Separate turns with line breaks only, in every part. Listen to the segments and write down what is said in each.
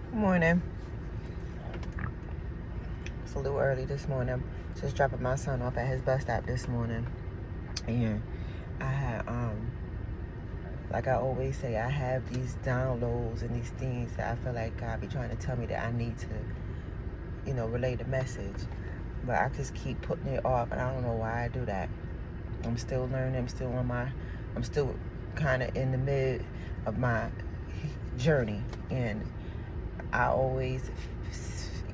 Good morning. It's a little early this morning. Just dropping my son off at his bus stop this morning. And I had, like I always say, I have these downloads and these things that I feel like God be trying to tell me that I need to, relay the message. But I just keep putting it off, and I don't know why I do that. I'm still learning. I'm still kind of in the mid of my journey. And I always,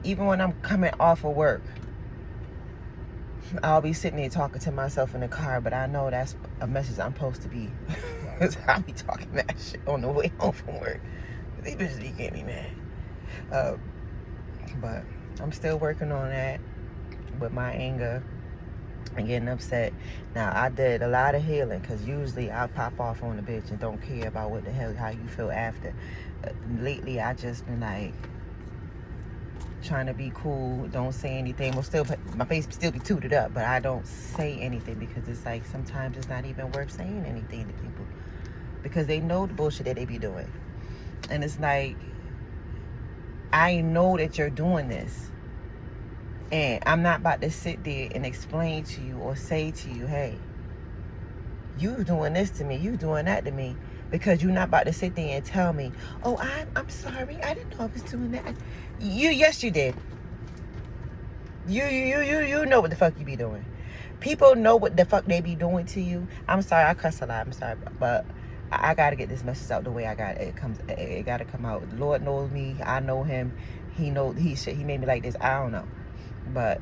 even when I'm coming off of work, I'll be sitting there talking to myself in the car, but I know that's a message I'm supposed to be, because I'll be talking that shit on the way home from work. These bitches be getting me mad. But I'm still working on that with my anger and getting upset. Now, I did a lot of healing, because usually I'll pop off on a bitch and don't care about what the hell, how you feel after. Lately, I just been like, trying to be cool, don't say anything. Well, my face still be tooted up, but I don't say anything, because it's like sometimes it's not even worth saying anything to people, because they know the bullshit that they be doing. And it's like, I know that you're doing this, and I'm not about to sit there and explain to you or say to you, hey, you doing this to me, you doing that to me, because you're not about to sit there and tell me, oh, I'm sorry, I didn't know I was doing that. Yes, you did. You know what the fuck you be doing. People know what the fuck they be doing to you. I'm sorry, I cuss a lot. I'm sorry, but I gotta get this message out the way. It gotta come out. The Lord knows me. I know Him. He made me like this. I don't know, but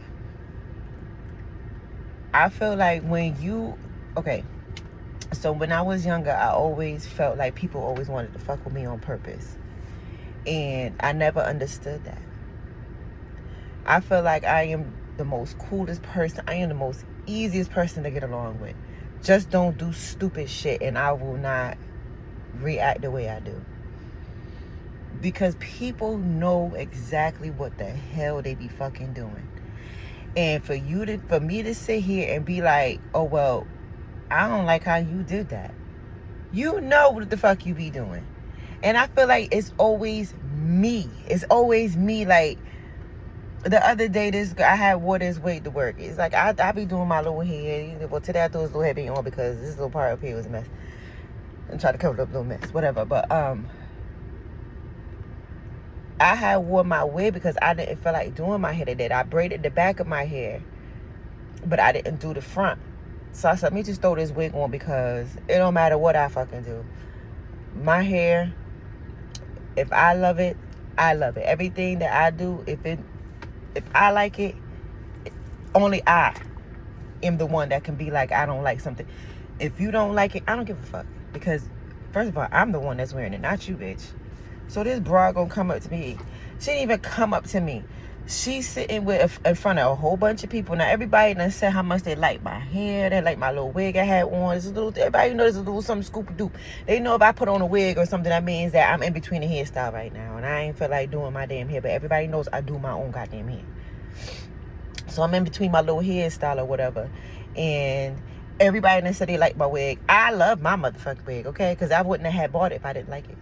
I feel like so when I was younger, I always felt like people always wanted to fuck with me on purpose. And I never understood that. I feel like I am the most coolest person. I am the most easiest person to get along with. Just don't do stupid shit, and I will not react the way I do. Because people know exactly what the hell they be fucking doing. And for me to sit here and be like, oh, well, I don't like how you did that. You know what the fuck you be doing. And I feel like it's always me. It's always me. Like, the other day, I had wore this wig to work. It's like, I be doing my little hair. Well, today I threw this little heavy on because this little part up here was a mess. And try to cover up a little mess. Whatever. But, I had wore my wig because I didn't feel like doing my hair today. I braided the back of my hair, but I didn't do the front. So I said, let me just throw this wig on, because it don't matter what I fucking do. My hair, if I love it, I love it. Everything that I do, if I like it, only I am the one that can be like, I don't like something. If you don't like it, I don't give a fuck. Because, first of all, I'm the one that's wearing it, not you, bitch. So this broad gonna come up to me. She didn't even come up to me. She's sitting in front of a whole bunch of people. Now, everybody done said how much they like my hair. They like my little wig I had on. Everybody knows there's a little something scoop-a-doop. They know if I put on a wig or something, that means that I'm in between the hairstyle right now. And I ain't feel like doing my damn hair. But everybody knows I do my own goddamn hair. So I'm in between my little hairstyle or whatever. And everybody done said they like my wig. I love my motherfucking wig, okay? Because I wouldn't have bought it if I didn't like it.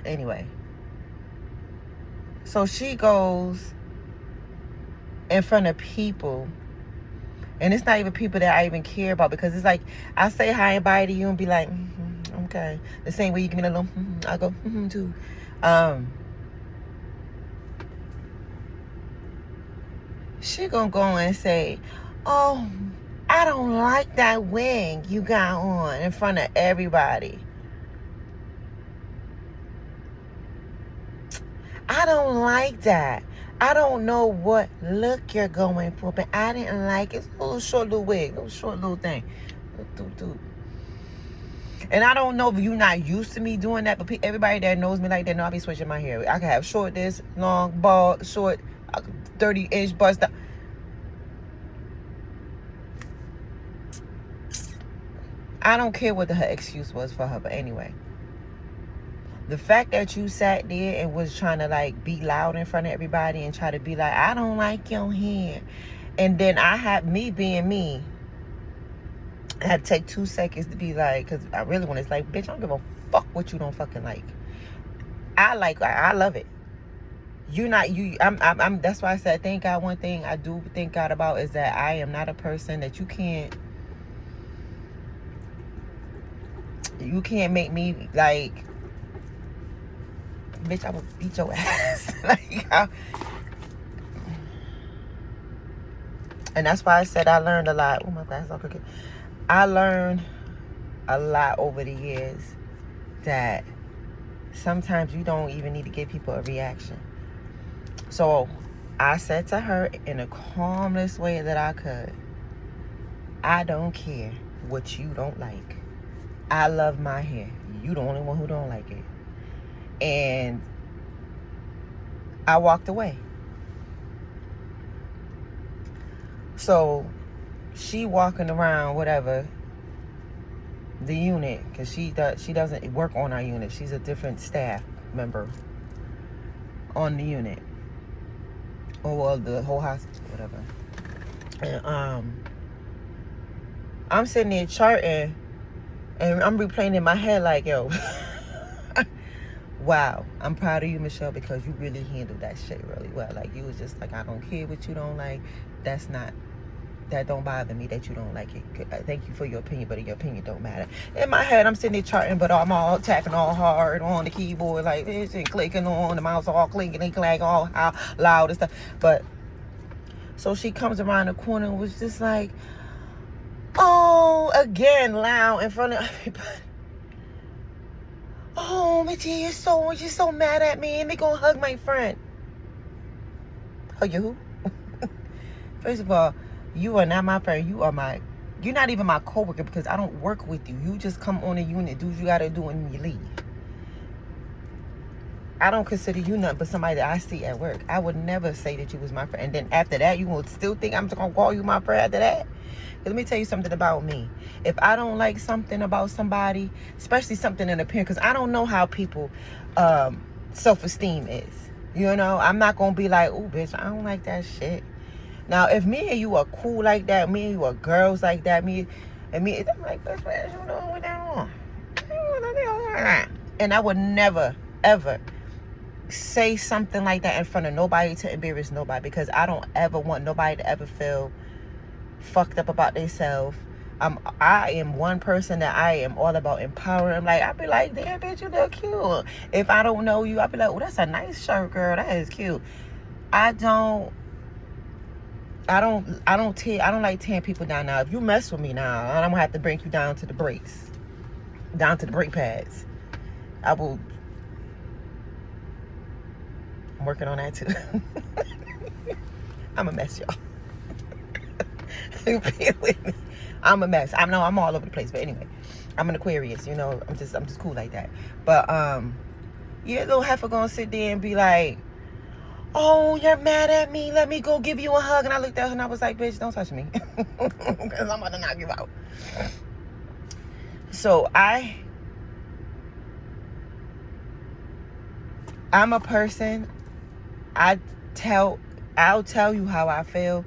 Anyway. So she goes in front of people, and it's not even people that I even care about, because it's like, I say hi and bye to you and be like, okay. The same way you give me a little, I go, too. She gonna go and say, oh, I don't like that wig you got on in front of everybody. I don't like that. I don't know what look you're going for, but I didn't like it. It's a little short little wig, little short little thing. And I don't know if you're not used to me doing that, but everybody that knows me like that know I be switching my hair. I can have short this, long, bald, short, 30-inch bust down. I don't care what her excuse was for her, but anyway. The fact that you sat there and was trying to like be loud in front of everybody and try to be like, I don't like your hair. And then I had, me being me, I had to take 2 seconds to be like, because I really want to, like, bitch, I don't give a fuck what you don't fucking like. I love it. You're not you. I'm. That's why I said thank God. One thing I do thank God about is that I am not a person that you can't make me like, bitch, I will beat your ass. And that's why I said I learned a lot. Oh, my glasses are crooked. I learned a lot over the years that sometimes you don't even need to give people a reaction. So I said to her in the calmest way that I could, I don't care what you don't like. I love my hair. You the only one who don't like it. And I walked away. So she walking around, whatever, the unit, because she doesn't work on our unit. She's a different staff member on the unit. Or well, the whole hospital, whatever. And I'm sitting there charting, and I'm replaying in my head like, yo, wow, I'm proud of you, Michelle, because you really handled that shit really well. Like, you was just like, I don't care what you don't like. That don't bother me that you don't like it. Thank you for your opinion, but your opinion don't matter. In my head, I'm sitting there charting, but I'm all tapping all hard on the keyboard like this and clicking on the mouse, all clicking and clanging all how loud and stuff. But so she comes around the corner and was just like, oh, again, loud in front of everybody. Oh, Mitchie, you're so mad at me. Let me go hug my friend. Hug you who? First of all, you are not my friend. You're not even my coworker because I don't work with you. You just come on a unit, do what you gotta do, and you leave. I don't consider you nothing but somebody that I see at work. I would never say that you was my friend. And then after that, you will still think I'm just gonna call you my friend after that? Let me tell you something about me. If I don't like something about somebody, especially something in appearance, because I don't know how people self-esteem is. You know, I'm not gonna be like, oh, bitch, I don't like that shit. Now, if me and you are cool like that, me and you are girls like that, I'm like, best friends, you know what that on. And I would never, ever say something like that in front of nobody to embarrass nobody, because I don't ever want nobody to ever feel fucked up about themselves. I am one person that I am all about empowering. Like, I'd be like, damn, bitch, you look cute. If I don't know you, I'd be like, oh, that's a nice shirt, girl. That is cute. I don't like tearing people down. Now, if you mess with me now, I'm gonna have to bring you down to the brakes, down to the brake pads. I'm working on that too. I'm a mess, y'all. Bear with me. I'm a mess. I know I'm all over the place, but anyway, I'm an Aquarius. You know, I'm just cool like that. But yeah, little heifer gonna sit there and be like, oh, you're mad at me. Let me go give you a hug. And I looked at her and I was like, bitch, don't touch me. Because I'm about to knock you out. So I'm a person. I'll tell you how I feel.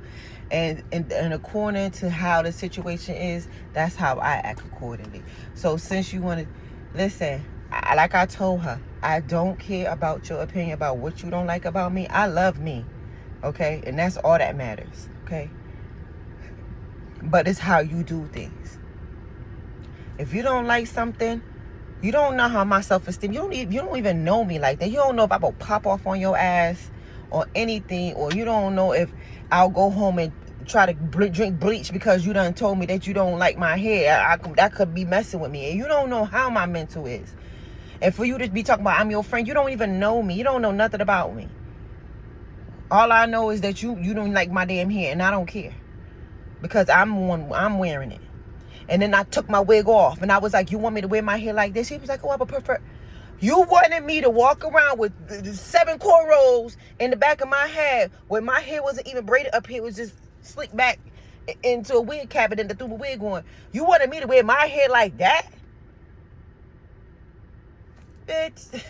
And according to how the situation is, that's how I act accordingly. So since you want to listen, like I told her, I don't care about your opinion about what you don't like about me. I love me, okay? And that's all that matters, okay? But it's how you do things. If you don't like something, you don't know how my self-esteem, you don't even know me like that. You don't know if I'm going to pop off on your ass or anything, or you don't know if I'll go home and try to drink bleach because you done told me that you don't like my hair. That could be messing with me. And you don't know how my mental is. And for you to be talking about I'm your friend, you don't even know me. You don't know nothing about me. All I know is that you don't like my damn hair, and I don't care. Because I'm wearing it. And then I took my wig off, and I was like, you want me to wear my hair like this? He was like, oh, I would prefer. You wanted me to walk around with the 7 cornrows in the back of my head when my hair wasn't even braided up here. It was just slicked back into a wig cabinet and threw the wig on. You wanted me to wear my hair like that? Bitch.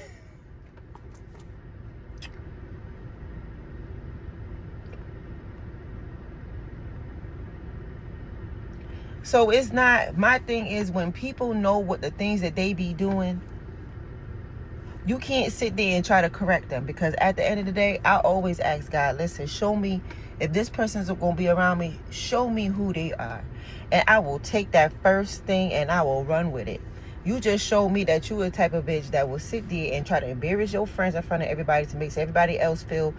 So it's not, my thing is when people know what the things that they be doing, You can't sit there and try to correct them, because at the end of the day, I always ask God, listen, show me, if this person's going to be around me, show me who they are. And I will take that first thing and I will run with it. You just showed me that you the type of bitch that will sit there and try to embarrass your friends in front of everybody to make everybody else feel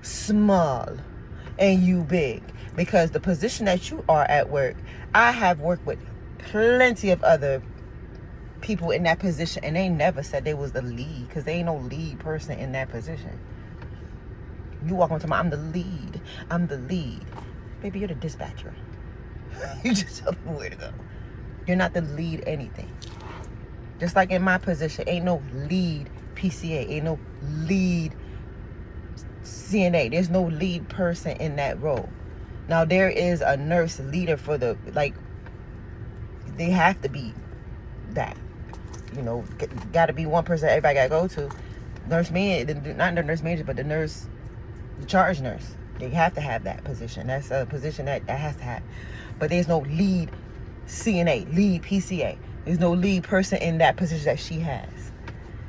small and you big. Because the position that you are at work, I have worked with plenty of other people in that position, and they never said they was the lead, because they ain't no lead person in that position. You walk onto I'm the lead. I'm the lead. Baby, you're the dispatcher. You just tell me where to go. You're not the lead anything. Just like in my position, ain't no lead PCA, ain't no lead CNA. There's no lead person in that role. Now, there is a nurse leader for the, like, they have to be that. You know, got to be one person everybody got to go to. Nurse manager, not the nurse manager, but the nurse, the charge nurse. They have to have that position. That's a position that has to have. But there's no lead CNA, lead PCA. There's no lead person in that position that she has.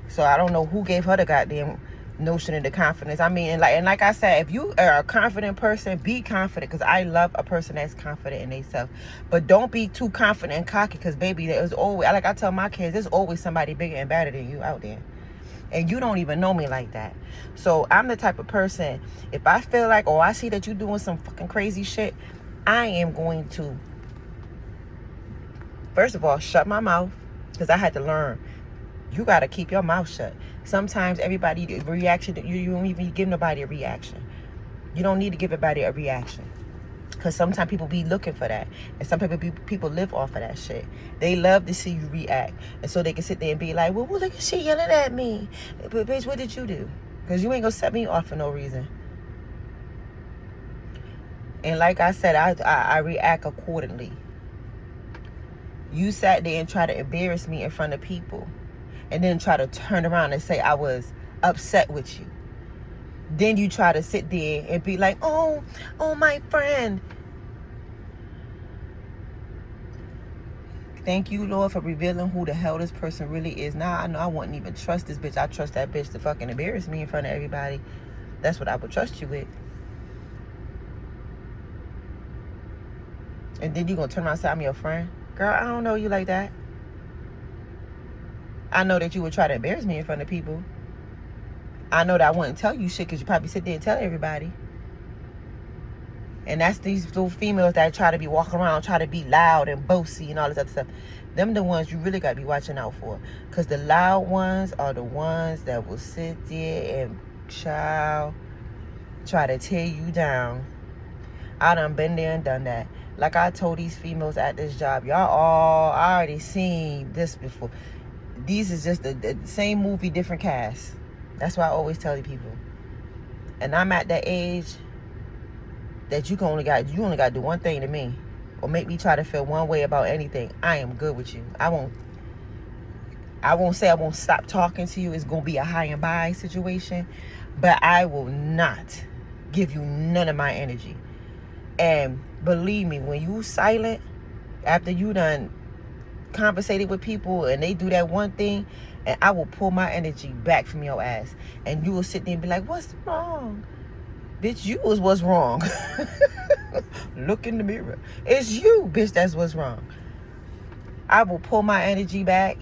So I don't know who gave her the goddamn notion of the confidence. I mean, and like I said, if you are a confident person, be confident, because I love a person that's confident in themselves. But don't be too confident and cocky, because baby, there's always, like I tell my kids, there's always somebody bigger and better than you out there. And you don't even know me like that. So I'm the type of person, if I feel like, oh, I see that you doing some fucking crazy shit, I am going to, first of all, shut my mouth, because I had to learn. You got to keep your mouth shut. Sometimes everybody, reaction, you don't even give nobody a reaction. You don't need to give everybody a reaction. Because sometimes people be looking for that. And some people live off of that shit. They love to see you react. And so they can sit there and be like, well, look at she yelling at me. But bitch, what did you do? Because you ain't going to set me off for no reason. And like I said, I react accordingly. You sat there and tried to embarrass me in front of people, and then try to turn around and say I was upset with you. Then you try to sit there and be like, oh, my friend. Thank you, Lord, for revealing who the hell this person really is. Now I know I wouldn't even trust this bitch. I trust that bitch to fucking embarrass me in front of everybody. That's what I would trust you with. And then you gonna turn around and say I'm your friend? Girl, I don't know you like that. I know that you would try to embarrass me in front of people. I know that I wouldn't tell you shit, because you probably sit there and tell everybody. And that's these little females that try to be walking around, try to be loud and bossy and all this other stuff. Them the ones you really got to be watching out for. Because the loud ones are the ones that will sit there and try to tear you down. I done been there and done that. Like I told these females at this job, y'all all already seen this before. These is just the same movie, different cast. That's why I always tell you people. And I'm at that age that you only got to do one thing to me, or make me try to feel one way about anything. I am good with you. I won't say I won't stop talking to you. It's gonna be a high and by situation, but I will not give you none of my energy. And believe me, when you silent after you done conversated with people and they do that one thing, and I will pull my energy back from your ass, and you will sit there and be like, what's wrong? Bitch, you was what's wrong. Look in the mirror. It's you, bitch, that's what's wrong. I will pull my energy back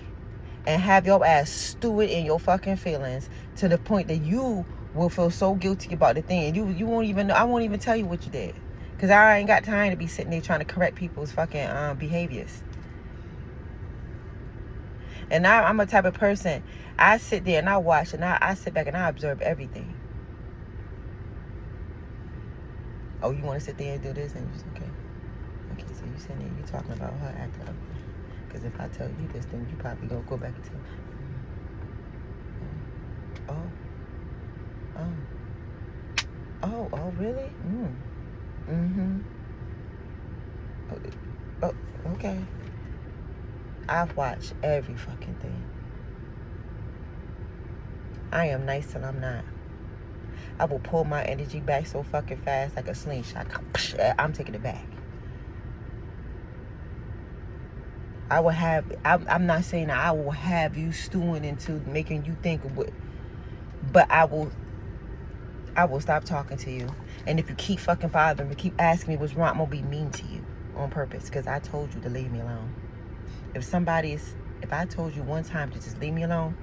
and have your ass stew it in your fucking feelings to the point that you will feel so guilty about the thing. And you won't even know. I won't even tell you what you did. Because I ain't got time to be sitting there trying to correct people's fucking behaviors. And I'm a type of person, I sit there and I watch, and I sit back and I observe everything. Oh, you want to sit there and do this? And you just, okay, so you sitting there, you talking about her acting up. Because if I tell you this, then you probably gonna go back and tell. Oh, really? Oh, okay. I've watched every fucking thing. I am nice till I'm not. I will pull my energy back so fucking fast like a slingshot. I'm taking it back. I will have, I'm not saying that I will have you stewing into making you think of what, but I will stop talking to you. And if you keep fucking bothering me, keep asking me what's wrong, I'm gonna be mean to you on purpose, because I told you to leave me alone. If I told you one time to just leave me alone,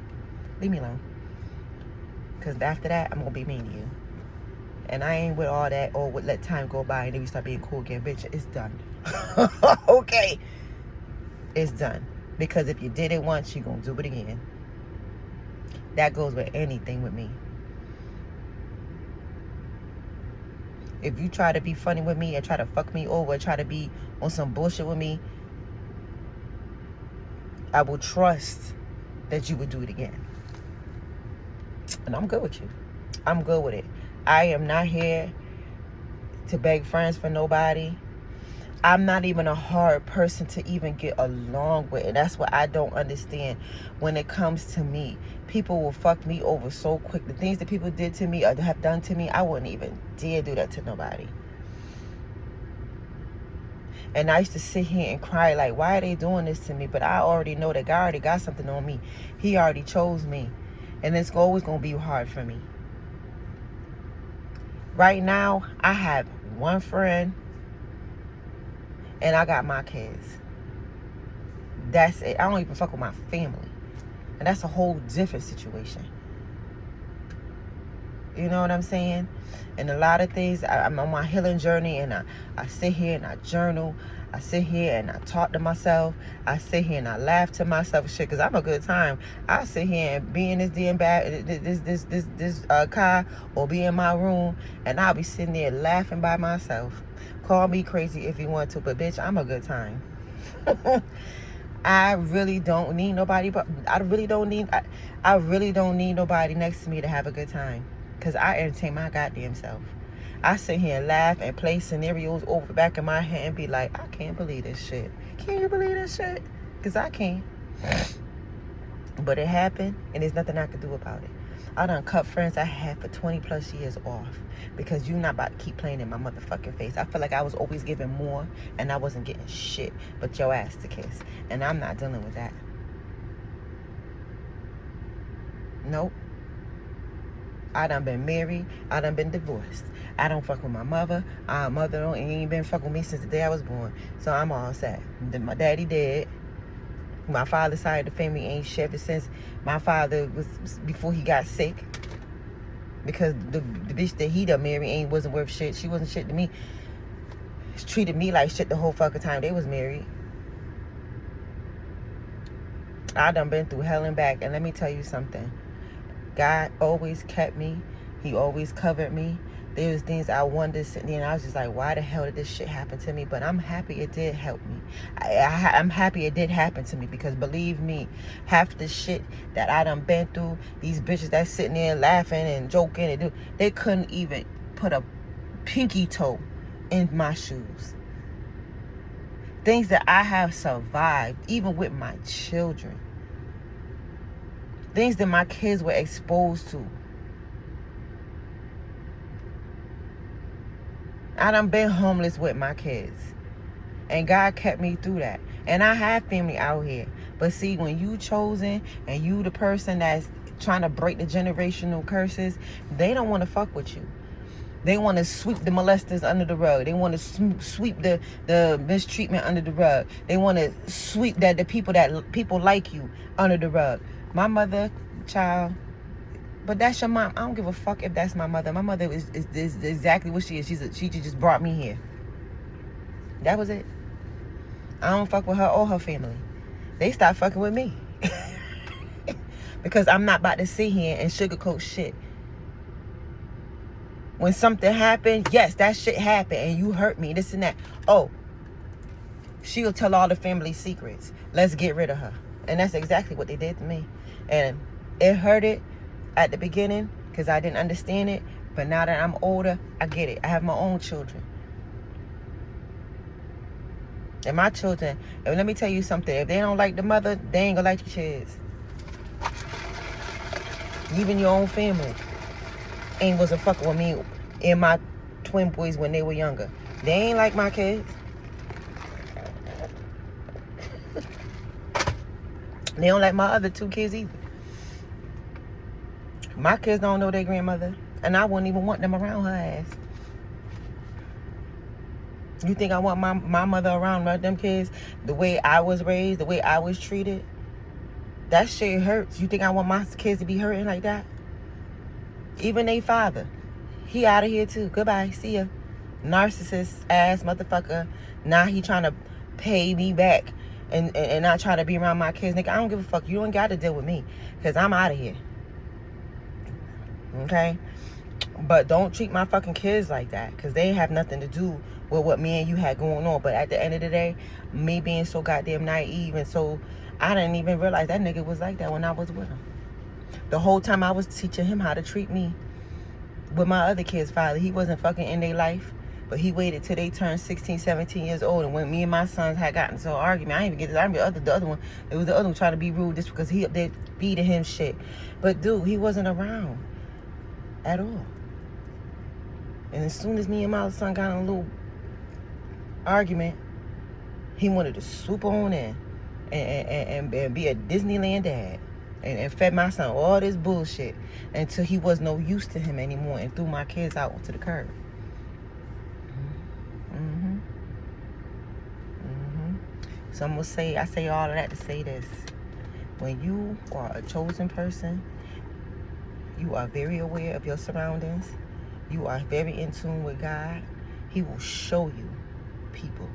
leave me alone. Because after that, I'm gonna be mean to you. And I ain't with all that, or let time go by and then we start being cool again. Bitch, it's done. Okay? It's done. Because if you did it once, you're gonna do it again. That goes with anything with me. If you try to be funny with me and try to fuck me over, try to be on some bullshit with me, I will trust that you would do it again. And I'm good with you. I'm good with it. I am not here to beg friends for nobody. I'm not even a hard person to even get along with. And that's what I don't understand when it comes to me. People will fuck me over so quick. The things that people did to me or have done to me, I wouldn't even dare do that to nobody. And I used to sit here and cry like, why are they doing this to me? But I already know that God already got something on me. He already chose me. And it's always going to be hard for me. Right now, I have one friend. And I got my kids. That's it. I don't even fuck with my family. And that's a whole different situation. You know what I'm saying? And a lot of things, I'm on my healing journey, and I sit here and I journal. I sit here and I talk to myself. I sit here and I laugh to myself and shit, because I'm a good time. I sit here and be in this damn car, or be in my room, and I'll be sitting there laughing by myself. Call me crazy if you want to, but bitch, I'm a good time. I really don't need nobody, but I really don't need nobody next to me to have a good time. Because I entertain my goddamn self. I sit here and laugh and play scenarios over the back of my head and be like, I can't believe this shit. Can you believe this shit? Because I can't. But it happened, and there's nothing I can do about it. I done cut friends I had for 20 plus years off, because you're not about to keep playing in my motherfucking face. I feel like I was always giving more, and I wasn't getting shit but your ass to kiss. And I'm not dealing with that. Nope. I done been married. I done been divorced. I don't fuck with my mother. My mother ain't been fucking with me since the day I was born. So I'm all set. Then my daddy dead. My father's side of the family ain't shifted since my father was, before he got sick. Because the bitch that he done married wasn't worth shit. She wasn't shit to me. She treated me like shit the whole fucking time they was married. I done been through hell and back. And let me tell you something. God always kept me. He always covered me. There was things I wondered sitting there, and I was just like, why the hell did this shit happen to me? But I'm happy it did help me. I'm happy it did happen to me, because believe me, half the shit that I done been through, these bitches that's sitting there laughing and joking, and they couldn't even put a pinky toe in my shoes. Things that I have survived, even with my children. Things that my kids were exposed to. I done been homeless with my kids. And God kept me through that. And I have family out here. But see, when you chosen and you the person that's trying to break the generational curses, they don't want to fuck with you. They want to sweep the molesters under the rug. They want to sweep the mistreatment under the rug. They want to sweep the people like you under the rug. My mother, child, but that's your mom. I don't give a fuck if that's my mother. My mother is exactly what she is. She just brought me here. That was it. I don't fuck with her or her family. They stopped fucking with me. Because I'm not about to sit here and sugarcoat shit. When something happened, yes, that shit happened and you hurt me, this and that. Oh, she'll tell all the family secrets. Let's get rid of her. And that's exactly what they did to me. And it hurted at the beginning because I didn't understand it. But now that I'm older, I get it. I have my own children. And my children, and let me tell you something. If they don't like the mother, they ain't gonna like your kids. Even your own family ain't wasn't fucking with me and my twin boys when they were younger. They ain't like my kids. They don't like my other 2 kids either. My kids don't know their grandmother, and I wouldn't even want them around her ass. You think I want my mother around them kids the way I was raised, the way I was treated? That shit hurts. You think I want my kids to be hurting like that? Even they father, he out of here too. Goodbye, see ya. Narcissist ass motherfucker. Now he trying to pay me back and not trying to be around my kids. Nigga, I don't give a fuck. You don't got to deal with me because I'm out of here. Okay? But don't treat my fucking kids like that because they have nothing to do with what me and you had going on. But at the end of the day, me being so goddamn naive and so, I didn't even realize that nigga was like that when I was with him. The whole time I was teaching him how to treat me with my other kids' father. He wasn't fucking in their life, but he waited till they turned 16, 17 years old. And when me and my sons had gotten into an argument, I didn't even get this argument. The other one, it was the other one trying to be rude just because he up there feeding him shit. But dude, he wasn't around at all. And as soon as me and my son got in a little argument, he wanted to swoop on in and be a Disneyland dad. And fed my son all this bullshit until he was no use to him anymore and threw my kids out onto the curb. So I'm going to say, I say all of that to say this. When you are a chosen person, you are very aware of your surroundings. You are very in tune with God. He will show you people.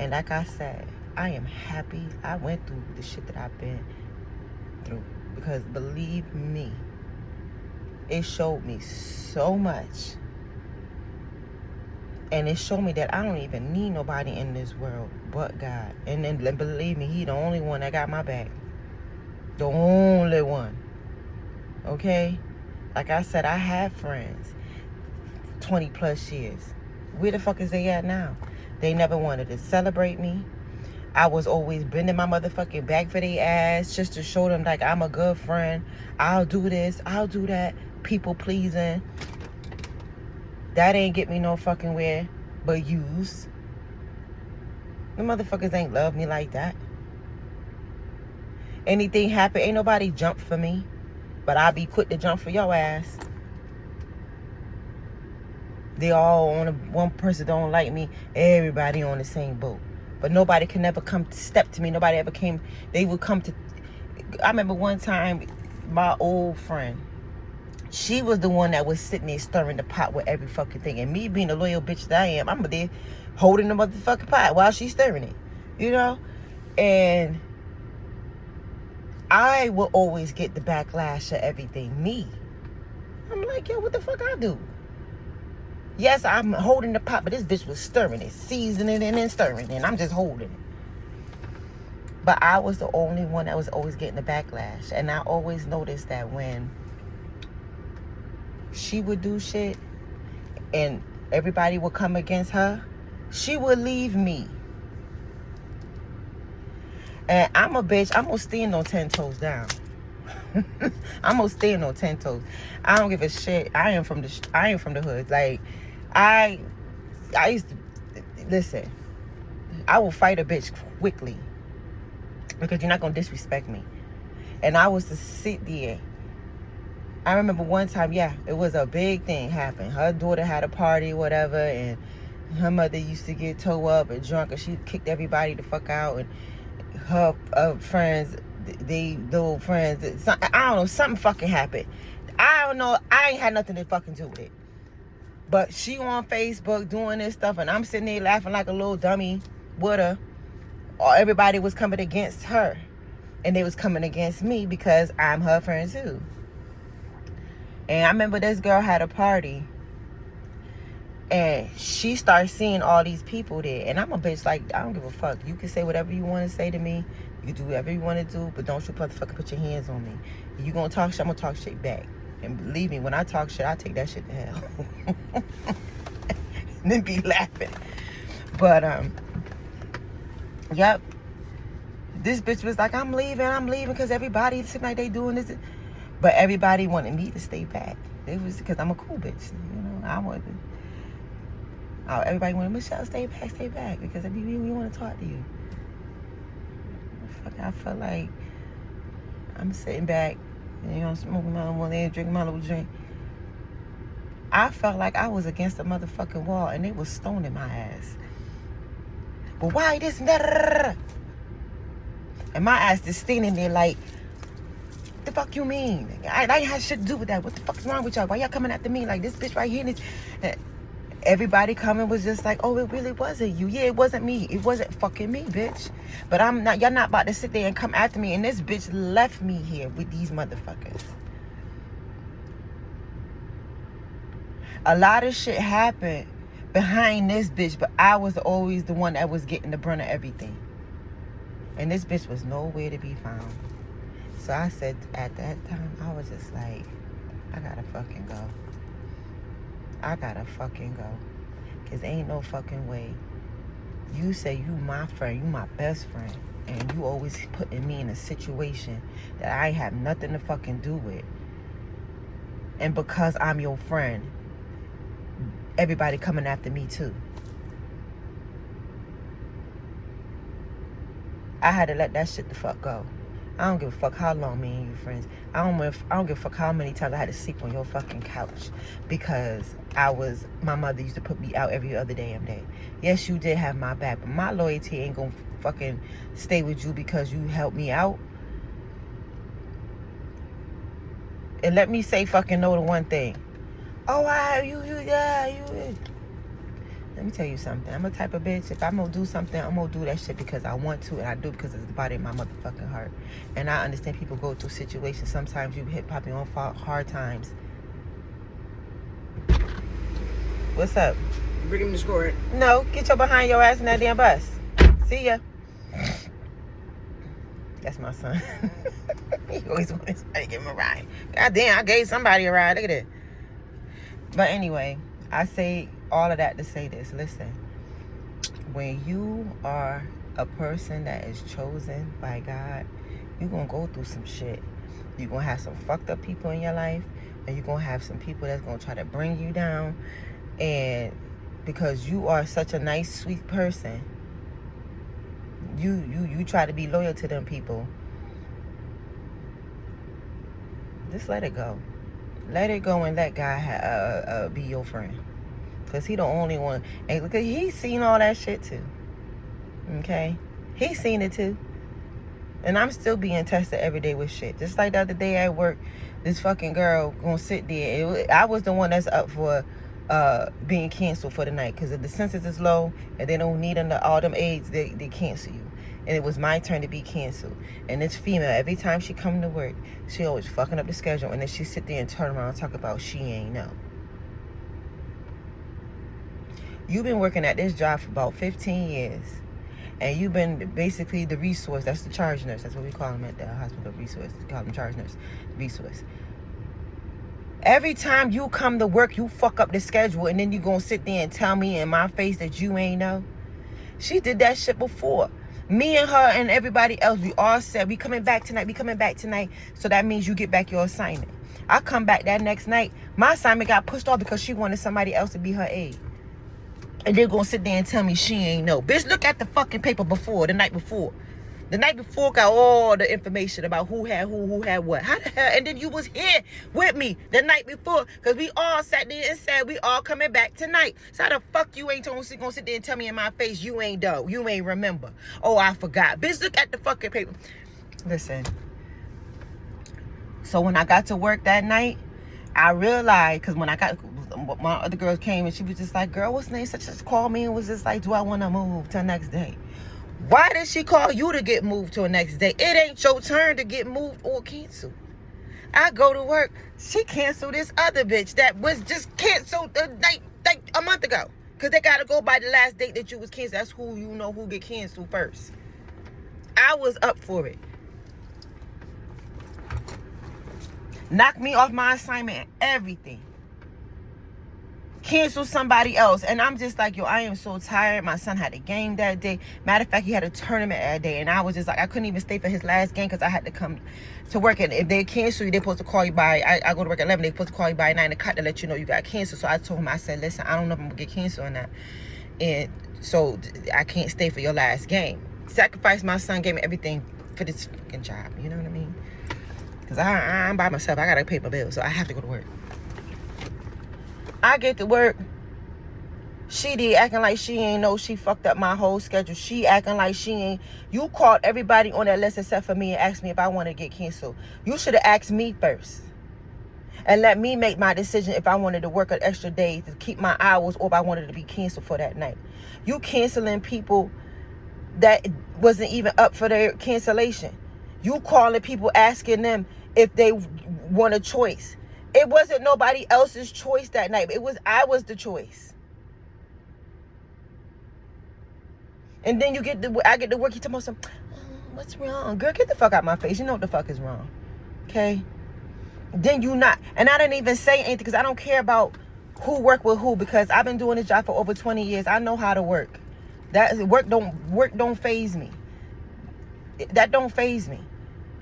And like I said, I am happy I went through the shit that I've been through, because believe me, it showed me so much, and it showed me that I don't even need nobody in this world but God. And then believe me, he the only one that got my back, the only one. Okay, like I said, I have friends 20 plus years. Where the fuck is they at now? They never wanted to celebrate me. I was always bending my motherfucking back for their ass just to show them like I'm a good friend. I'll do this, I'll do that. People pleasing. That ain't get me no fucking where but use. The motherfuckers ain't love me like that. Anything happen, ain't nobody jump for me. But I'll be quick to jump for your ass. They all on one person don't like me. Everybody on the same boat. But nobody can never come step to me. Nobody ever came. They would come to. I remember one time, my old friend, she was the one that was sitting there stirring the pot with every fucking thing. And me being the loyal bitch that I am, I'm there holding the motherfucking pot while she's stirring it. You know? And I will always get the backlash of everything. Me. I'm like, yo, what the fuck I do? Yes, I'm holding the pot, but this bitch was stirring it, seasoning it and stirring it, and I'm just holding it. But I was the only one that was always getting the backlash. And I always noticed that when she would do shit and everybody would come against her, she would leave me. And I'm a bitch. I'm going to stand on 10 toes down. I'm going to stand on 10 toes. I don't give a shit. I am from the hood. Like, I used to, listen, I will fight a bitch quickly because you're not going to disrespect me. And I was to sit there. I remember one time, yeah, it was a big thing happened. Her daughter had a party, whatever, and her mother used to get toe up and drunk, and she kicked everybody the fuck out. And her friends, they little friends, I don't know, something fucking happened. I don't know, I ain't had nothing to fucking do with it. But she on Facebook doing this stuff, and I'm sitting there laughing like a little dummy with her. Or everybody was coming against her. And they was coming against me because I'm her friend too. And I remember this girl had a party. And she started seeing all these people there. And I'm a bitch, like, I don't give a fuck. You can say whatever you want to say to me. You do whatever you want to do. But don't you motherfucker put your hands on me. If you going to talk shit, I'm going to talk shit back. And believe me, when I talk shit, I take that shit to hell. And then be laughing. But, yep. This bitch was like, I'm leaving because everybody seems like they doing this. But everybody wanted me to stay back. It was because I'm a cool bitch. You know, I wanted to. Oh, everybody wanted, Michelle, stay back, because we want to talk to you. I feel like I'm sitting back, smoking my little one, drinking my little drink. I felt like I was against the motherfucking wall and they was stoning my ass. But why this and that? And my ass just standing there like, what the fuck you mean? I ain't had shit to do with that. What the fuck's wrong with y'all? Why y'all coming after me like this bitch right here? And everybody coming was just like, oh, it really wasn't you. Yeah, it wasn't me. It wasn't fucking me, bitch. But y'all not about to sit there and come after me. And this bitch left me here with these motherfuckers. A lot of shit happened behind this bitch, but I was always the one that was getting the brunt of everything. And this bitch was nowhere to be found. So I said at that time, I was just like, I gotta fucking go. I gotta fucking go. Cause ain't no fucking way. You say you my friend, you my best friend. And you always putting me in a situation that I have nothing to fucking do with. And because I'm your friend, everybody coming after me too. I had to let that shit the fuck go. I don't give a fuck how long me and you friends. I don't give a fuck how many times I had to sleep on your fucking couch because my mother used to put me out every other damn day. Yes, you did have my back, but my loyalty ain't gonna fucking stay with you because you helped me out. And let me say fucking no to one thing. Oh, you. Let me tell you something. I'm a type of bitch. If I'm gonna do something, I'm gonna do that shit because I want to, and I do it because it's the body of my motherfucking heart. And I understand people go through situations. Sometimes you hit popping on hard times. What's up?
Bring him to score it.
No, get your behind your ass in that damn bus. See ya. That's my son. He always wants somebody to give him a ride. God damn, I gave somebody a ride. Look at it. But anyway, I say all of that to say this. Listen, when you are a person that is chosen by God, you're going to go through some shit. You're going to have some fucked up people in your life, and you're going to have some people that's going to try to bring you down. And because you are such a nice, sweet person, you try to be loyal to them people. Just let it go. Let it go and let God be your friend. Because he the only one. And look, he's seen all that shit too. Okay? He's seen it too. And I'm still being tested every day with shit. Just like the other day at work, this fucking girl gonna sit there. I was the one that's up for being canceled for the night. Because if the census is low and they don't need all them aids, they cancel you. And it was my turn to be canceled. And this female, every time she come to work, she always fucking up the schedule. And then she sit there and turn around and talk about she ain't know. You've been working at this job for about 15 years. And you've been basically the resource. That's the charge nurse. That's what we call them at the hospital, resource. We call them charge nurse, resource. Every time you come to work, you fuck up the schedule. And then you gonna sit there and tell me in my face that you ain't know. She did that shit before. Me and her and everybody else, we all said, we coming back tonight. So that means you get back your assignment. I come back that next night. My assignment got pushed off because she wanted somebody else to be her aide. And they're going to sit there and tell me she ain't know. Bitch, look at the fucking paper the night before. The night before got all the information about who had what. How the hell? And then you was here with me the night before. Because we all sat there and said we all coming back tonight. So how the fuck you ain't going to sit there and tell me in my face you ain't know. You ain't remember. Oh, I forgot. Bitch, look at the fucking paper. Listen. So when I got to work that night, I realized, because when my other girls came and she was just like, girl, what's name? Such as called me and was just like, do I want to move to the next day? Why did she call you to get moved to the next day? It ain't your turn to get moved or canceled. I go to work. She canceled this other bitch that was just canceled the night, like a month ago. Because they got to go by the last date that you was canceled. That's who you know who get canceled first. I was up for it. Knock me off my assignment and everything. Cancel somebody else. And I'm just like, yo, I am so tired. My son had a game that day. Matter of fact, he had a tournament that day. And I was just like, I couldn't even stay for his last game because I had to come to work. And if they cancel you, they're supposed to call you by, I go to work at 11. They're supposed to call you by 9 o'clock to let you know you got canceled. So I told him, I said, listen, I don't know if I'm going to get canceled or not. And so I can't stay for your last game. Sacrificed my son, gave me everything. for this fucking job. You know what I mean? Because I'm by myself. I got to pay my bills, so I have to go to work. I get to work. She did acting like she ain't know she fucked up my whole schedule. She acting like she ain't. You called everybody on that list except for me and asked me if I want to get canceled. You should have asked me first. And let me make my decision if I wanted to work an extra day to keep my hours or if I wanted to be canceled for that night. You canceling people that wasn't even up for their cancellation. You calling people asking them if they want a choice. It wasn't nobody else's choice that night. I was the choice. And then I get to work. You tell me something. What's wrong? Girl, get the fuck out my face. You know what the fuck is wrong. Okay? Then you not. And I didn't even say anything because I don't care about who work with who, because I've been doing this job for over 20 years. I know how to work. Work don't faze me. That don't faze me.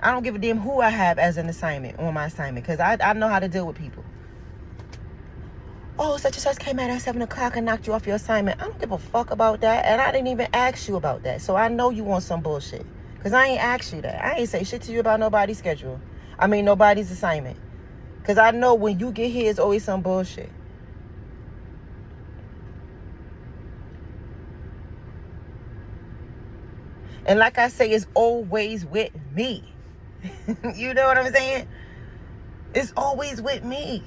I don't give a damn who I have as an assignment on my assignment, because I know how to deal with people. Oh, such and such came out at 7 o'clock and knocked you off your assignment. I don't give a fuck about that. And I didn't even ask you about that. So I know you want some bullshit. Because I ain't asked you that. I ain't say shit to you about nobody's schedule. Nobody's assignment. Because I know when you get here, it's always some bullshit. And like I say, it's always with me. You know what I'm saying? It's always with me.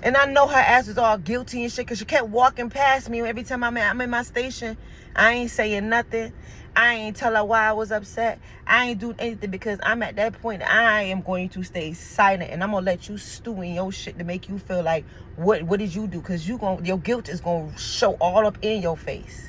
And I know her ass is all guilty and shit, because she kept walking past me every time I'm in my station. I ain't saying nothing. I ain't tell her why I was upset. I ain't do anything, because I'm at that point. I am going to stay silent, and I'm gonna let you stew in your shit to make you feel like what did you do? Because your guilt is gonna show all up in your face.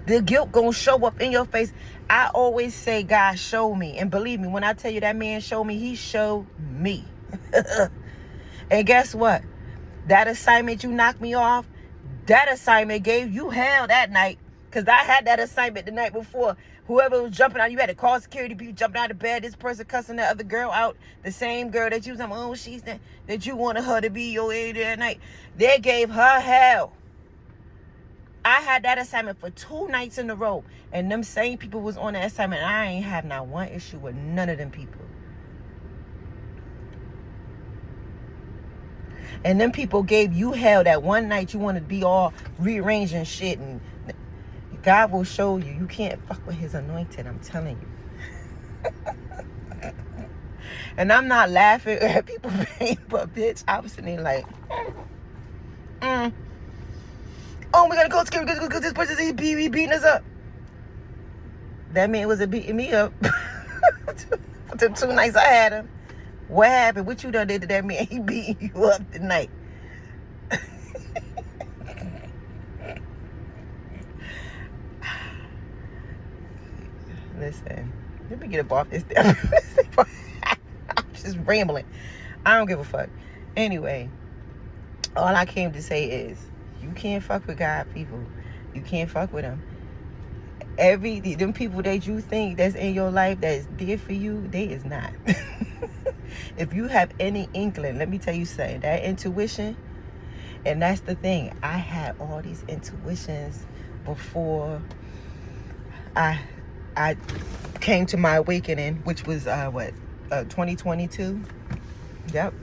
The guilt gonna show up in your face. I always say, God, show me. And believe me, when I tell you that man showed me, he showed me. And guess what? That assignment you knocked me off, that assignment gave you hell that night. Because I had that assignment the night before. Whoever was jumping out, you had to call security people jumping out of bed. This person cussing that other girl out. The same girl that you was like, oh, she's that you wanted her to be your aide that night. They gave her hell. I had that assignment for 2 nights in a row. And them same people was on that assignment. I ain't have not one issue with none of them people. And them people gave you hell that one night you want to be all rearranging shit. And God will show you. You can't fuck with his anointed. I'm telling you. And I'm not laughing at people pain, but bitch, I was sitting there like, oh, we gotta go scary because this person is beating us up. That man wasn't beating me up. The 2 nights I had him. What happened? What you done did to that man? He beating you up tonight. Listen, let me get up off this. I'm just rambling. I don't give a fuck. Anyway, all I came to say is, you can't fuck with God, people. You can't fuck with them. Them people that you think that's in your life that's there for you, they is not. If you have any inkling, let me tell you something. That intuition, and that's the thing. I had all these intuitions before I came to my awakening, which was 2022. Yep.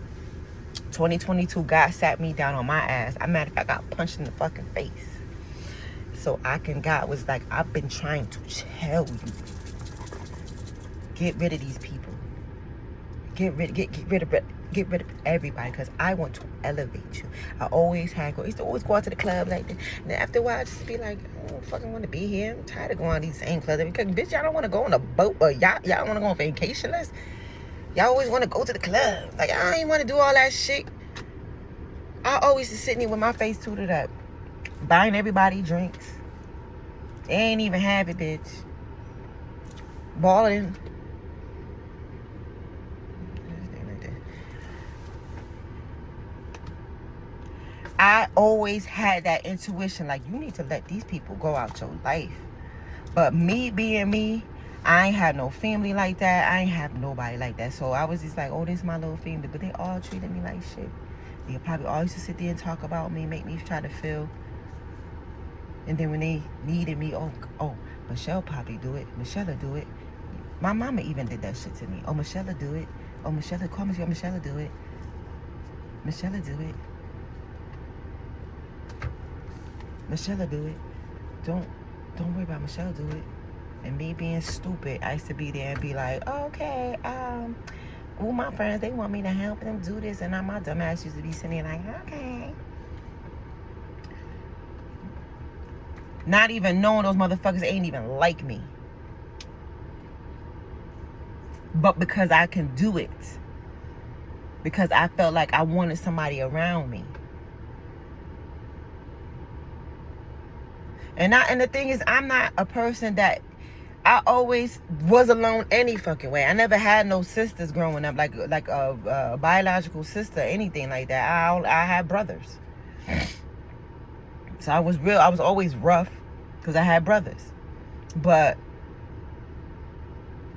2022, God sat me down on my ass. Matter of fact, I got punched in the fucking face. So God was like, I've been trying to tell you, get rid of these people. Get rid of everybody, because I want to elevate you. I used to always go out to the club like that. And then after a while, I just be like, I don't fucking want to be here. I'm tired of going to these same clubs. Because, bitch, y'all don't want to go on a boat or y'all don't want to go on vacation list. Y'all always want to go to the club. Like, I ain't want to do all that shit. I always just sitting there with my face tooted up, buying everybody drinks. They ain't even have it, bitch. Balling. I always had that intuition, like, you need to let these people go out your life. But me being me, I ain't have no family like that. I ain't have nobody like that. So I was just like, oh, this is my little family. But they all treated me like shit. They probably always just sit there and talk about me, make me try to feel. And then when they needed me, oh, Michelle probably do it. Michelle do it. My mama even did that shit to me. Oh, Michelle do it. Oh, Michelle, call Michelle. Michelle do it. Michelle do it. Michelle do it. Don't worry about Michelle do it. And me being stupid, I used to be there and be like, oh, okay, well, my friends, they want me to help them do this, and my dumb ass used to be sitting there like, okay. Not even knowing those motherfuckers ain't even like me. But because I can do it. Because I felt like I wanted somebody around me. And the thing is, I'm not a person that, I always was alone any fucking way. I never had no sisters growing up, like a biological sister, anything like that. I had brothers. So I was always rough because I had brothers. But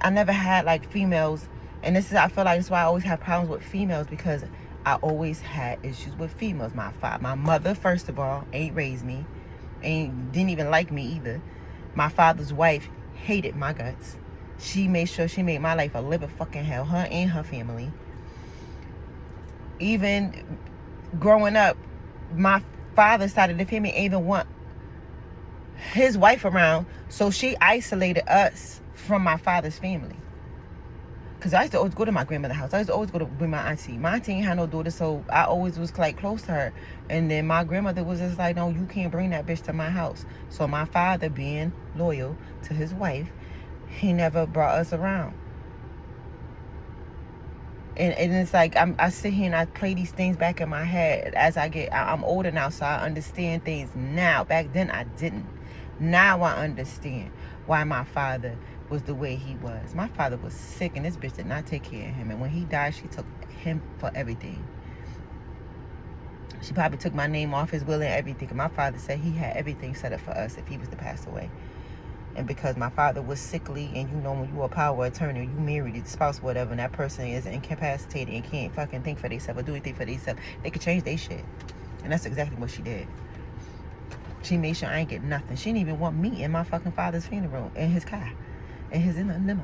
I never had like females. And I feel like that's why I always have problems with females, because I always had issues with females. My mother, first of all, ain't raised me. Didn't even like me either. My father's wife hated my guts. She made sure she made my life a living fucking hell, her and her family. Even growing up, my father's side of the family ain't even want his wife around, so she isolated us from my father's family. Because I used to always go to my grandmother's house. I used to always go to with my auntie. My auntie ain't had no daughter, so I always was like close to her. And then my grandmother was just like, no, you can't bring that bitch to my house. So my father, being loyal to his wife, he never brought us around. And it's like I sit here and I play these things back in my head as I'm older now, so I understand things now. Back then I didn't. Now I understand why my father was the way he was. My father was sick, and this bitch did not take care of him. And when he died, she took him for everything. She probably took my name off his will and everything. And my father said he had everything set up for us if he was to pass away. And because my father was sickly, and you know when you a power attorney, you married the spouse, whatever, and that person is incapacitated and can't fucking think for themselves or do anything for themselves, they could change their shit. And that's exactly what she did. She made sure I ain't get nothing. She didn't even want me in my fucking father's funeral in his car. In his limo.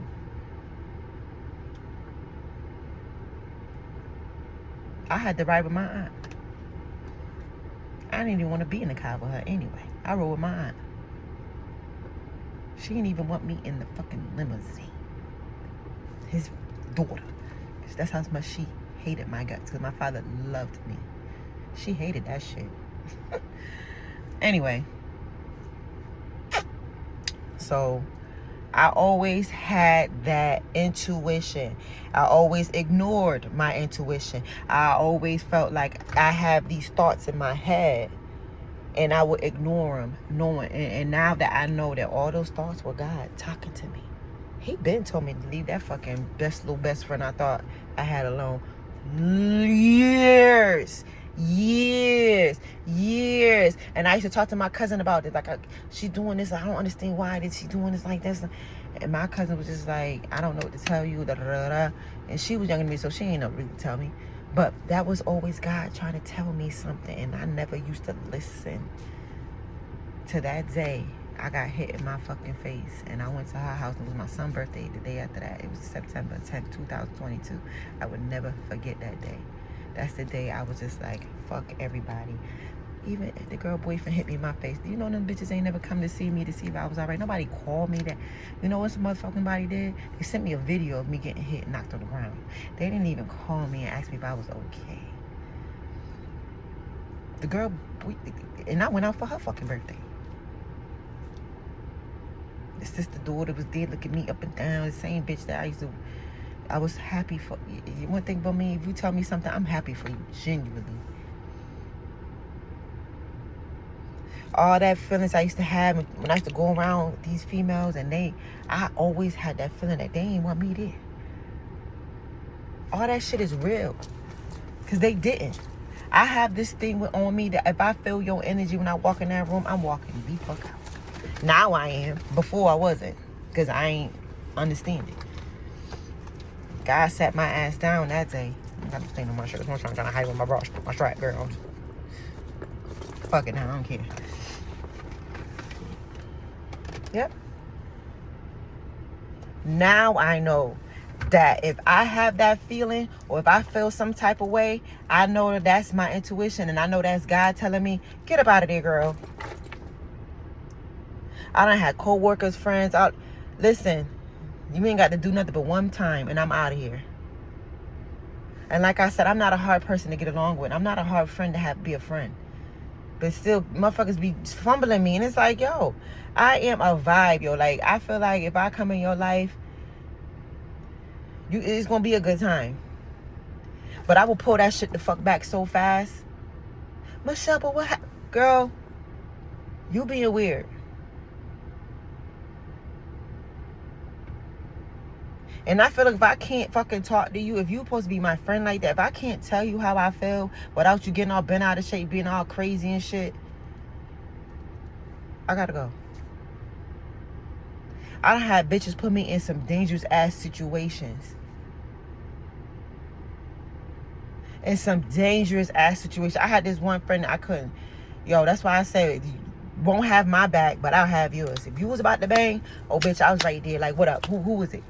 I had to ride with my aunt. I didn't even want to be in the car with her anyway. I rode with my aunt. She didn't even want me in the fucking limousine. His daughter. That's how much she hated my guts. Because my father loved me. She hated that shit. Anyway. So I always had that intuition. I always ignored my intuition. I always felt like I have these thoughts in my head, and I would ignore them, knowing. And now that I know that all those thoughts were God talking to me. He been told me to leave that fucking little best friend I thought I had alone. Years. And I used to talk to my cousin about it. Like, she doing this. I don't understand why did she doing this like this. And my cousin was just like, I don't know what to tell you. Da, da, da, da. And she was younger than me, so she ain't know really to tell me. But that was always God trying to tell me something. And I never used to listen. To that day, I got hit in my fucking face. And I went to her house. It was my son's birthday the day after that. It was September 10th, 2022. I would never forget that day. That's the day I was just like, fuck everybody. Even if the girl boyfriend hit me in my face. Do you know them bitches ain't never come to see me to see if I was all right? Nobody called me that. You know what some motherfucking body did? They sent me a video of me getting hit and knocked on the ground. They didn't even call me and ask me if I was okay. The girl, and I went out for her fucking birthday. The sister daughter was there looking me up and down. The same bitch that I was happy for. One thing about me, if you tell me something, I'm happy for you, genuinely. All that feelings I used to have when I used to go around with these females, and I always had that feeling that they ain't want me there. All that shit is real. Because they didn't. I have this thing on me that if I feel your energy when I walk in that room, I'm walking the fuck out. Now I am. Before I wasn't. Because I ain't understand it. God sat my ass down that day. I got this thing on my shirt. I'm trying to hide with my strap, girl. Fuck it now, I don't care. Yep. Now I know that if I have that feeling or if I feel some type of way, I know that that's my intuition, and I know that's God telling me, get up out of there, girl. I done had co-workers, friends out. Listen, you ain't got to do nothing but one time and I'm out of here. And like I said, I'm not a hard person to get along with. I'm not a hard friend to be a friend. But still, motherfuckers be fumbling me. And it's like, yo, I am a vibe, yo. Like, I feel like if I come in your life, it's going to be a good time. But I will pull that shit the fuck back so fast. Michelle, but what happened? Girl, you being weird. And I feel like if I can't fucking talk to you, if you're supposed to be my friend like that, if I can't tell you how I feel without you getting all bent out of shape, being all crazy and shit, I gotta go. I done had bitches put me in some dangerous ass situations. In some dangerous ass situations. I had this one friend that I couldn't. Yo, that's why I say you won't have my back, but I'll have yours. If you was about to bang, oh bitch, I was right there. Like, what up? Who was it?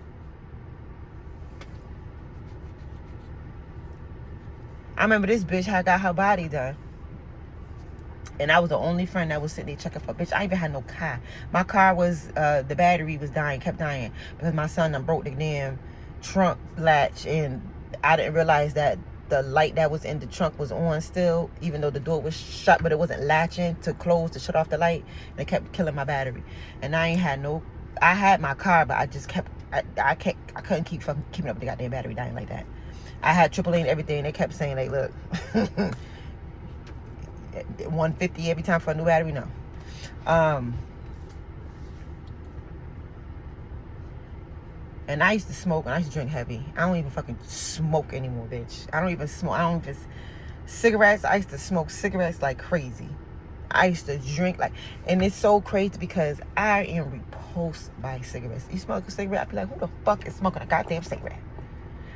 I remember this bitch had got her body done. And I was the only friend that was sitting there checking for. Bitch, I even had no car. My car was, the battery was dying, kept dying. Because my son done broke the damn trunk latch. And I didn't realize that the light that was in the trunk was on still. Even though the door was shut, but it wasn't latching to close to shut off the light. And it kept killing my battery. And I ain't had no, I had my car, but I just kept, I couldn't keep fucking keeping up with the goddamn battery dying like that. I had AAA and everything. They kept saying, like, look, 150 every time for a new battery. No. And I used to smoke and I used to drink heavy. I don't even fucking smoke anymore, bitch. I don't even smoke. Cigarettes. I used to smoke cigarettes like crazy. I used to drink like, and it's so crazy because I am repulsed by cigarettes. You smoke a cigarette, I be like, who the fuck is smoking a goddamn cigarette?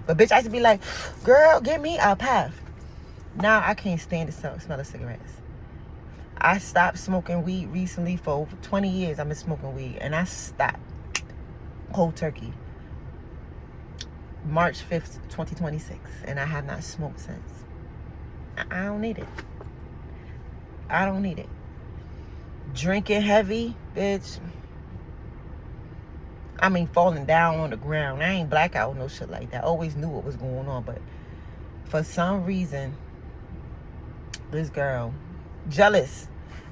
But bitch, I used to be like, girl, give me a puff. Now I can't stand the smell of cigarettes. I stopped smoking weed recently. For over 20 years I've been smoking weed. And I stopped cold turkey March 5th, 2026. And I have not smoked since. I don't need it. I don't need it. Drinking heavy, bitch. I mean, falling down on the ground. I ain't blackout, no shit like that. I always knew what was going on, but for some reason, this girl, jealous.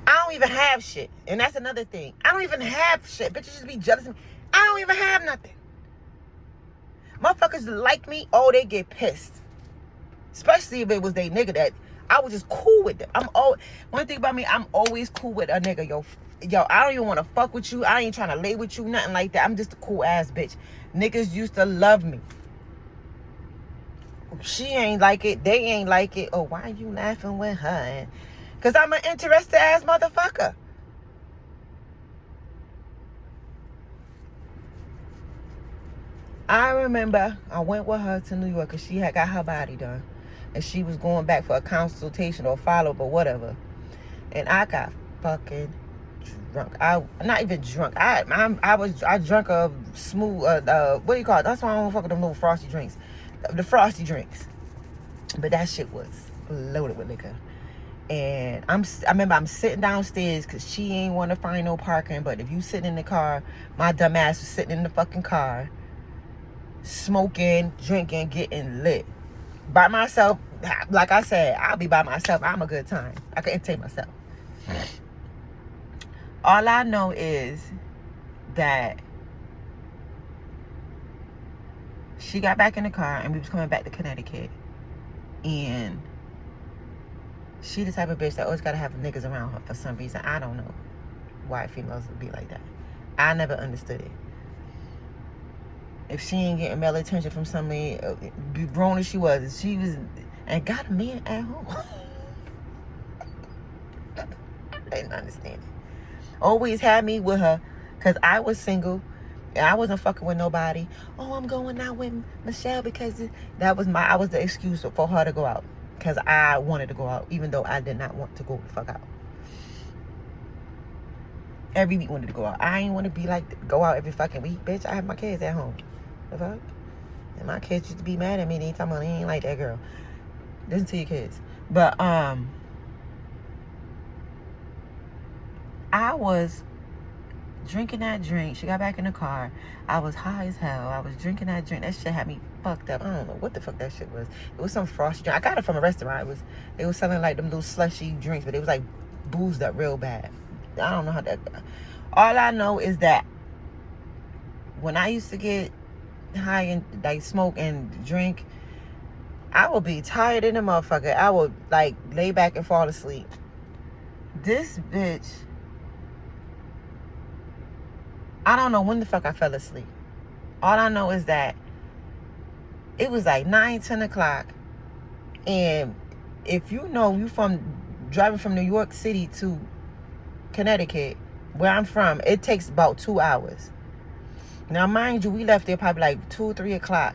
I don't even have shit. And that's another thing. I don't even have shit. Bitches just be jealous of me. I don't even have nothing. Motherfuckers like me, oh, they get pissed. Especially if it was they nigga that I was just cool with them. One thing about me, I'm always cool with a nigga, yo. Yo, I don't even want to fuck with you. I ain't trying to lay with you, nothing like that. I'm just a cool ass bitch. Niggas used to love me. She ain't like it. They ain't like it. Oh, why are you laughing with her? Because I'm an interested ass motherfucker. I remember I went with her to New York because she had got her body done. And she was going back for a consultation or follow-up or whatever. And I got fucking drunk. Not even drunk. I drank a smooth, what do you call it? That's why I don't fuck with them little frosty drinks. The frosty drinks. But that shit was loaded with liquor. And I remember I'm sitting downstairs because she ain't want to find no parking. But if you sitting in the car, my dumb ass was sitting in the fucking car, smoking, drinking, getting lit. By myself, like I said, I'll be by myself. I'm a good time. I can entertain myself. All I know is that she got back in the car and we was coming back to Connecticut. And she the type of bitch that always gotta have niggas around her for some reason. I don't know why females would be like that. I never understood it. If she ain't getting male attention from somebody, grown as she was, and got a man at home. I didn't understand it. Always had me with her, because I was single, And I wasn't fucking with nobody. Oh, I'm going out with Michelle because I was the excuse for her to go out. Because I wanted to go out, even though I did not want to go the fuck out. Every week wanted to go out. I ain't want to be like, go out every fucking week. Bitch, I have my kids at home. The fuck? And my kids used to be mad at me anytime they ain't like that girl. Listen to your kids. But, I was drinking that drink. She got back in the car. I was high as hell. I was drinking that drink. That shit had me fucked up. I don't know what the fuck that shit was. It was some frosty drink. I got it from a restaurant. They was selling like them little slushy drinks, but it was like boozed up real bad. I don't know how that. All I know is that when I used to get high and like smoke and drink, I would be tired in the motherfucker. I would like lay back and fall asleep. This bitch, I don't know when the fuck I fell asleep. All I know is that it was like 9, 10 o'clock. And if you know you driving from New York City to Connecticut, where I'm from, it takes about 2 hours. Now, mind you, we left there probably like 2, 3 o'clock.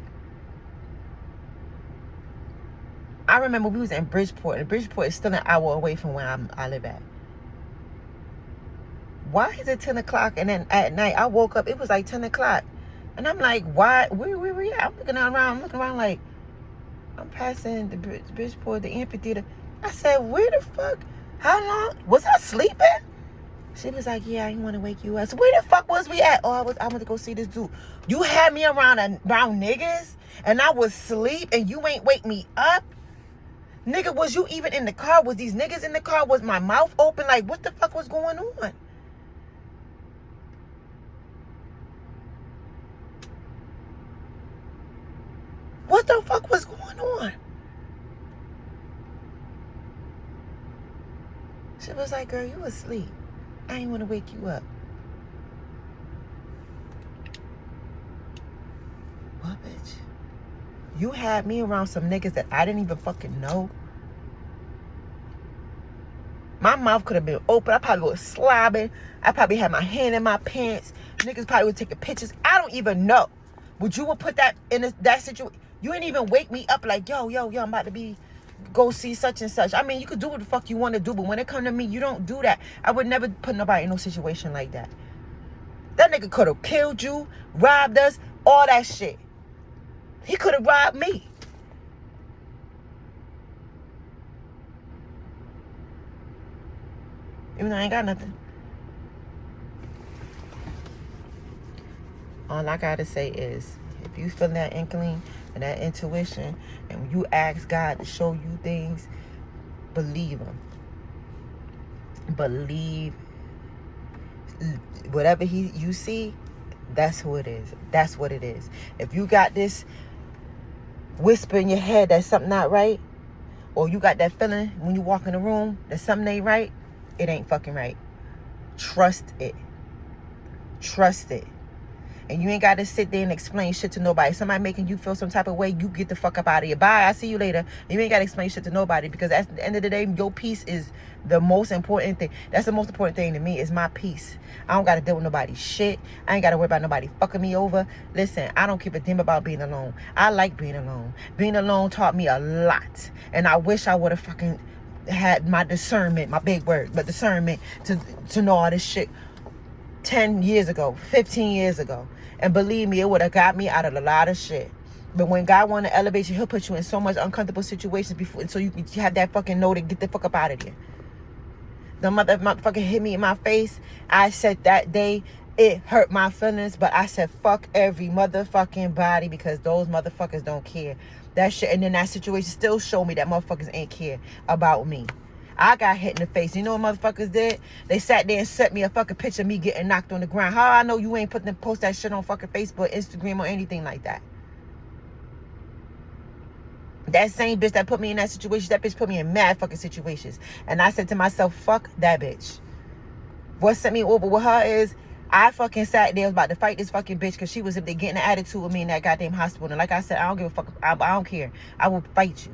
I remember we was in Bridgeport, and Bridgeport is still an hour away from where I live at. Why is it 10 o'clock? And then at night, I woke up, it was like 10 o'clock. And I'm like, why? Where we at? I'm looking around like, I'm passing the Bridgeport, the amphitheater. I said, where the fuck? How long? Was I sleeping? She was like, yeah, I didn't want to wake you up. So where the fuck was we at? Oh, I went to go see this dude. You had me around niggas, and I was asleep, and you ain't wake me up? Nigga, was you even in the car? Was these niggas in the car? Was my mouth open? Like, what the fuck was going on? What the fuck was going on? She was like, girl, you asleep. I ain't want to wake you up. What, bitch? You had me around some niggas that I didn't even fucking know. My mouth could have been open. I probably was slobbing. I probably had my hand in my pants. Niggas probably was taking pictures. I don't even know. Would put that in that situation? You ain't even wake me up like, yo, I'm about to go see such and such. I mean, you could do what the fuck you want to do, but when it come to me, you don't do that. I would never put nobody in no situation like that. That nigga could have killed you, robbed us, all that shit. He could have robbed me. Even though I ain't got nothing. All I gotta say is, if you feel that inkling and that intuition, and when you ask God to show you things, believe him. Believe whatever you see, that's who it is. That's what it is. If you got this whisper in your head that something not right, or you got that feeling when you walk in the room that something ain't right, it ain't fucking right. Trust it. Trust it. And you ain't got to sit there and explain shit to nobody. Somebody making you feel some type of way, you get the fuck up out of here. Bye, I see you later. You ain't got to explain shit to nobody, because at the end of the day, your peace is the most important thing. That's the most important thing to me, is my peace. I don't got to deal with nobody's shit. I ain't got to worry about nobody fucking me over. Listen, I don't give a damn about being alone. I like being alone. Being alone taught me a lot. And I wish I would have fucking had my discernment, my big word, but discernment to know all this shit 10 years ago, 15 years ago. And believe me, it would have got me out of a lot of shit. But when God want to elevate you, he'll put you in so much uncomfortable situations before, so you can have that fucking know to get the fuck up out of there. The motherfucker hit me in my face. I said that day, it hurt my feelings, but I said fuck every motherfucking body, because those motherfuckers don't care. That shit, and then that situation still showed me that motherfuckers ain't care about me. I got hit in the face. You know what motherfuckers did? They sat there and sent me a fucking picture of me getting knocked on the ground. How I know you ain't post that shit on fucking Facebook, Instagram, or anything like that? That same bitch that put me in that situation, that bitch put me in mad fucking situations. And I said to myself, fuck that bitch. What sent me over with her is, I fucking sat there, was about to fight this fucking bitch, because she was up there getting an attitude with me in that goddamn hospital. And like I said, I don't give a fuck. I don't care. I will fight you.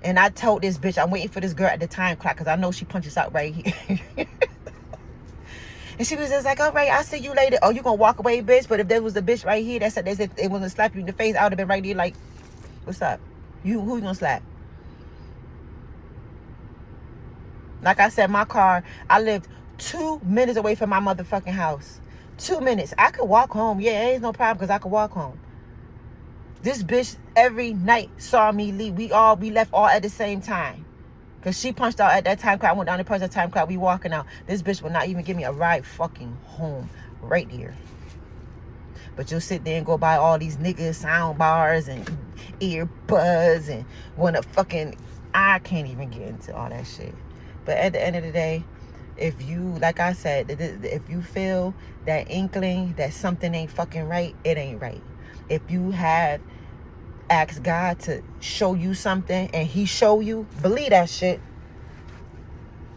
And I told this bitch, I'm waiting for this girl at the time clock, because I know she punches out right here. And she was just like, all right, I'll see you later. Oh, you gonna walk away, bitch? But if there was a bitch right here that said they it was gonna slap you in the face, I would have been right there like, what's up? Who you gonna slap? Like I said, my car, I lived 2 minutes away from my motherfucking house. 2 minutes. I could walk home. Yeah, it ain't no problem because I could walk home. This bitch every night saw me leave. We left all at the same time. Because she punched out at that time clock. I went down and punched that time clock. We walking out. This bitch will not even give me a ride fucking home right here. But you'll sit there and go buy all these niggas sound bars and earbuds and want to fucking... I can't even get into all that shit. But at the end of the day, if you, like I said, if you feel that inkling that something ain't fucking right, it ain't right. If you have asked God to show you something and he show you, believe that shit.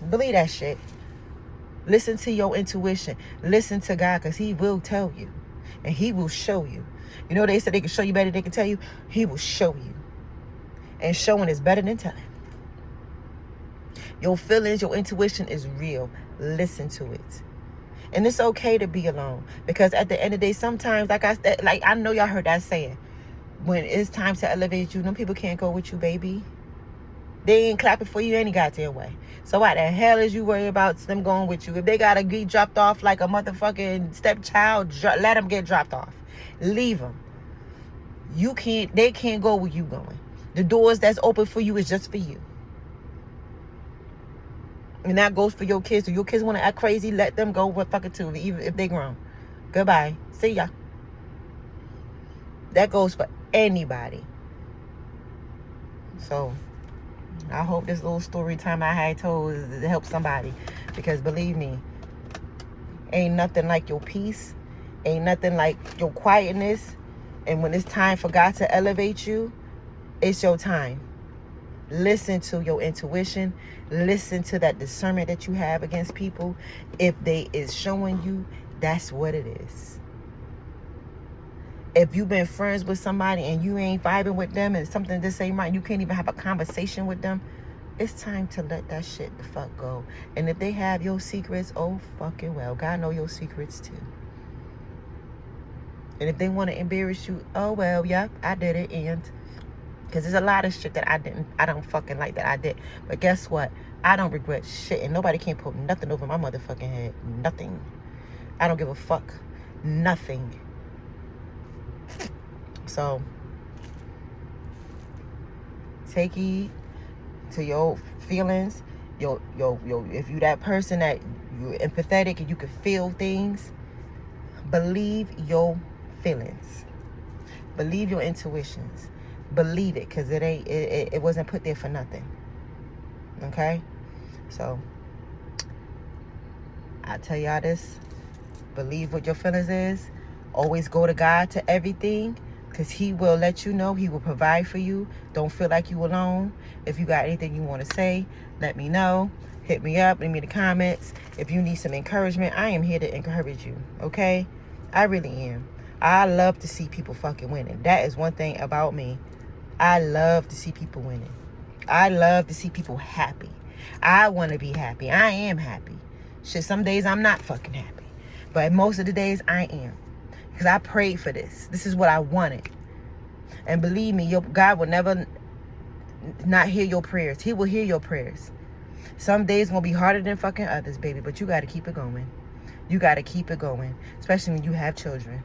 Believe that shit. Listen to your intuition. Listen to God because he will tell you. And he will show you. You know they said they can show you better than they can tell you? He will show you. And showing is better than telling. Your feelings, your intuition is real. Listen to it. And it's okay to be alone. Because at the end of the day, sometimes, like I know y'all heard that saying. When it's time to elevate you, them people can't go with you, baby. They ain't clapping for you any goddamn way. So why the hell is you worried about them going with you? If they gotta get dropped off like a motherfucking stepchild, let them get dropped off. Leave them. They can't go where you going. The doors that's open for you is just for you. And that goes for your kids. If your kids want to act crazy, let them go with fucking too, even if they grown. Goodbye. See ya. That goes for anybody. So, I hope this little story time I had told is to help somebody. Because believe me, ain't nothing like your peace. Ain't nothing like your quietness. And when it's time for God to elevate you, it's your time. Listen to your intuition. Listen to that discernment that you have against people. If they is showing you, that's what it is. If you've been friends with somebody and you ain't vibing with them and something just ain't right, you can't even have a conversation with them, it's time to let that shit the fuck go. And if they have your secrets, oh fucking well. God know your secrets too. And if they want to embarrass you, oh well, yep, I did it. And because there's a lot of shit that I don't fucking like that I did. But guess what? I don't regret shit. And nobody can put nothing over my motherfucking head. Nothing. I don't give a fuck. Nothing. So, take heed to your feelings. If you that person that you're empathetic and you can feel things, believe your feelings. Believe your intuitions. Believe it, because it wasn't put there for nothing. Okay? So, I tell y'all this. Believe what your feelings is. Always go to God to everything, because he will let you know. He will provide for you. Don't feel like you alone. If you got anything you want to say, let me know. Hit me up. Leave me the comments. If you need some encouragement, I am here to encourage you. Okay? I really am. I love to see people fucking winning. That is one thing about me. I love to see people winning. I love to see people happy. I want to be happy. I am happy. Shit, some days I'm not fucking happy. But most of the days I am. Because I prayed for this. This is what I wanted. And believe me, God will never not hear your prayers. He will hear your prayers. Some days going to be harder than fucking others, baby. But you got to keep it going. You got to keep it going. Especially when you have children.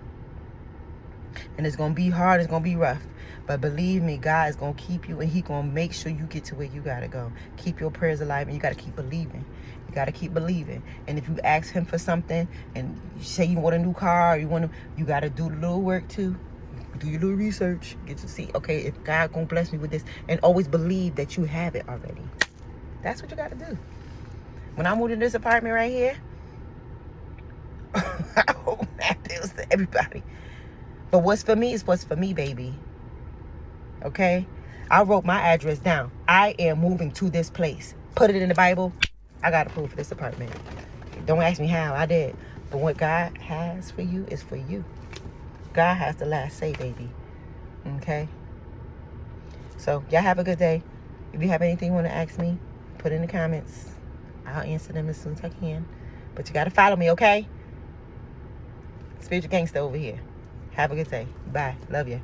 And it's going to be hard. It's going to be rough. But believe me, God is going to keep you. And he going to make sure you get to where you got to go. Keep your prayers alive. And you got to keep believing. You got to keep believing. And if you ask him for something. And you say you want a new car. Or you got to do the little work too. Do your little research. Get to see. Okay, if God going to bless me with this. And always believe that you have it already. That's what you got to do. When I moved in this apartment right here. I hope that feels to everybody. But what's for me is what's for me, baby. Okay? I wrote my address down. I am moving to this place. Put it in the Bible. I got approved for this apartment. Don't ask me how. I did. But what God has for you is for you. God has the last say, baby. Okay? So, y'all have a good day. If you have anything you want to ask me, put in the comments. I'll answer them as soon as I can. But you got to follow me, okay? Spiritual Gangster over here. Have a good day. Bye. Love you.